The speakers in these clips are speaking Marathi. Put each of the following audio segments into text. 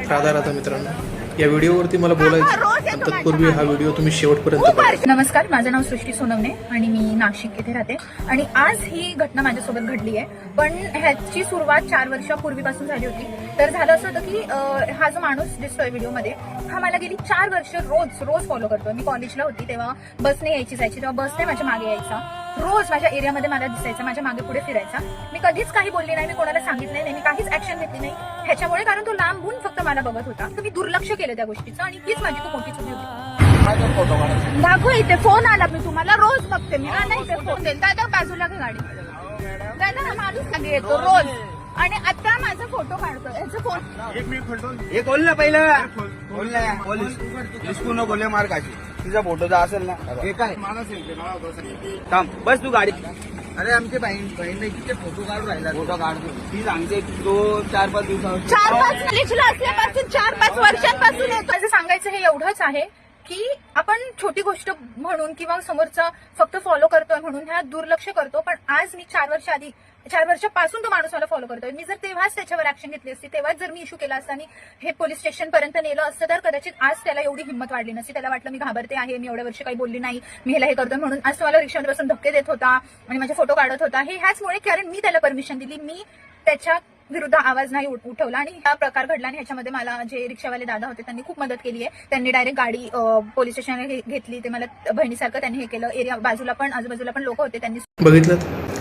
राधा राधा मित्रांनो, या व्हिडिओवरती मला बोलायचं पण तत्पूर्वी हा व्हिडिओ तुम्ही शेवटपर्यंत बघा. नमस्कार, माझं नाव सृष्टी सोनवणे आणि मी नाशिक येथे राहते. आणि आज ही घटना माझ्यासोबत घडली आहे, पण ह्याची सुरुवात 4 वर्षापूर्वीपासून झाली होती. तर झालं असं होतं की हा जो माणूस दिसतोय व्हिडिओमध्ये, हा मला गेली 4 वर्ष रोज फॉलो करतोय. मी कॉलेजला होती तेव्हा बसने जायची, तेव्हा बसने माझ्या मागे यायचा, रोज माझ्या एरियामध्ये मला दिसायचा, माझ्या मागे पुढे फिरायचा. मी कधीच काही बोलली नाही, मी कोणाला सांगितलं नाही, मी काहीच ऍक्शन घेतली नाही ह्याच्यामुळे, कारण तो लांबून फक्त मला बघत होता. तर मी दुर्लक्ष केलं त्या गोष्टीचं आणि हीच माझी खूप मोठी चुकी होती. दाखव इथे फोन आला, मी तुम्हाला रोज बघते. मी नाही ते फोन देईल दादा, बाजूला घे गाडी. दादा हा माणूस मागे येतो रोज आणि आता माझा फोटो काढतो. याचा फोन एक मिनिट हे बोल ना पहिलं बोल ना, पोलीस बोलले मार काशी तुझा फोटो असेल ना, हे काय थांब बस तू गाडी. अरे आमचे बहीण तिथे फोटो काढून राहिला, फोटो काढतो ती सांगते 2-4-5 दिवसावर 4-5 कॉलेजला असल्यापासून 4-5 वर्षांपासून येतो. असं सांगायचं हे एवढंच आहे की आपण छोटी गोष्ट म्हणून किंवा समोरचा फक्त फॉलो करतोय म्हणून ह्या दुर्लक्ष करतो. पण आज मी 4 वर्षापासून तो माणूस मला फॉलो करतोय. मी जर तेव्हाच त्याच्यावर ऍक्शन घेतली असती, तेव्हाच जर मी इश्यू केला असता आणि हे पोलीस स्टेशन पर्यंत नेलं असतं, तर कदाचित आज त्याला एवढी हिंमत वाढली नसती. त्याला वाटलं मी घाबरते आहे, मी एवढ्या वर्ष काही बोलली नाही, मी ह्याला हे करतोय म्हणून. आज तो मला रिक्षामध्ये बसून धक्के देत होता आणि माझे फोटो काढत होता. हे ह्याचमुळे, कारण मी त्याला परमिशन दिली, मी त्याच्या विरुद्ध आवाज नाही उठवला आणि हा प्रकार घडला. आणि ह्याच्यामध्ये मला जे रिक्षावाले दादा होते त्यांनी खूप मदत केली आहे. त्यांनी डायरेक्ट गाडी पोलीस स्टेशनला घेतली, ते मला बहिणीसारखं त्यांनी हे केलं. एरिया बाजूला पण आजूबाजूला पण लोक होते, त्यांनी बघितलं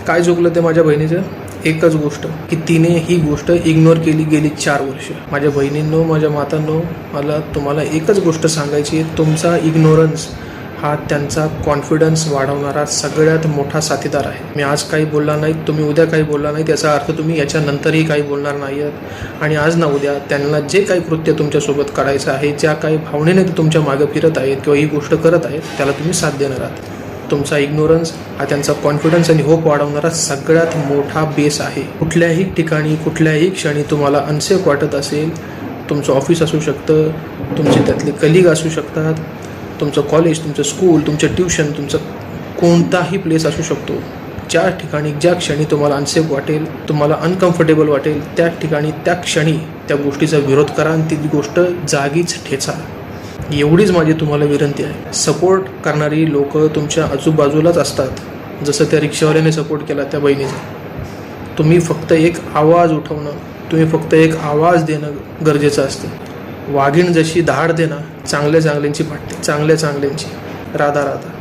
काय चुकलं ते माझ्या बहिणीचं. एकच गोष्ट की तिने ही गोष्ट इग्नोर केली गेली 4 वर्ष. माझ्या बहिणींनो, माझ्या मातांनो, मला तुम्हाला एकच गोष्ट सांगायची आहे, तुमचा इग्नोरन्स हा त्यांचा कॉन्फिडन्स वाढवणारा सगळ्यात मोठा साथीदार आहे. मी आज काही बोलला नाही, तुम्ही उद्या काही बोलला नाही, त्याचा अर्थ तुम्ही याच्यानंतरही काही बोलणार नाही आहात. आणि आज ना उद्या त्यांना जे काही कृत्य तुमच्यासोबत करायचं आहे, ज्या काही भावनेने ते तुमच्या मागे फिरत आहेत किंवा ही गोष्ट करत आहेत, त्याला तुम्ही साथ देणार आहात. तुमचा इग्नोरन्स हा त्यांचा कॉन्फिडन्स आणि होप वाढवणारा सगळ्यात मोठा बेस आहे. कुठल्याही ठिकाणी कुठल्याही क्षणी तुम्हाला अनसेफ वाटत असेल, तुमचं ऑफिस असू शकतं, तुमचे त्यातले कलिग असू शकतात, तुमचं कॉलेज, तुमचं स्कूल, तुमचं ट्युशन, तुमचं कोणताही प्लेस असू शकतो, ज्या ठिकाणी ज्या क्षणी तुम्हाला अनसेफ वाटेल, तुम्हाला अनकम्फर्टेबल वाटेल, त्या ठिकाणी त्या क्षणी त्या गोष्टीचा विरोध करा आणि ती गोष्ट जागीच ठेचा. एवढीच माझी तुम्हाला विनंती आहे. सपोर्ट करणारी लोक तुमच्या आजूबाजूलाच असतात, जसं त्या रिक्षावाल्याने सपोर्ट केला त्या बहिणीचा. तुम्ही फक्त एक आवाज उठवणं, तुम्ही फक्त एक आवाज देणं गरजेचं असतं. वाघीण जशी धाड देणं, चांगल्या चांगल्यांची फाटते, चांगल्या चांगल्यांची. राधा राधा.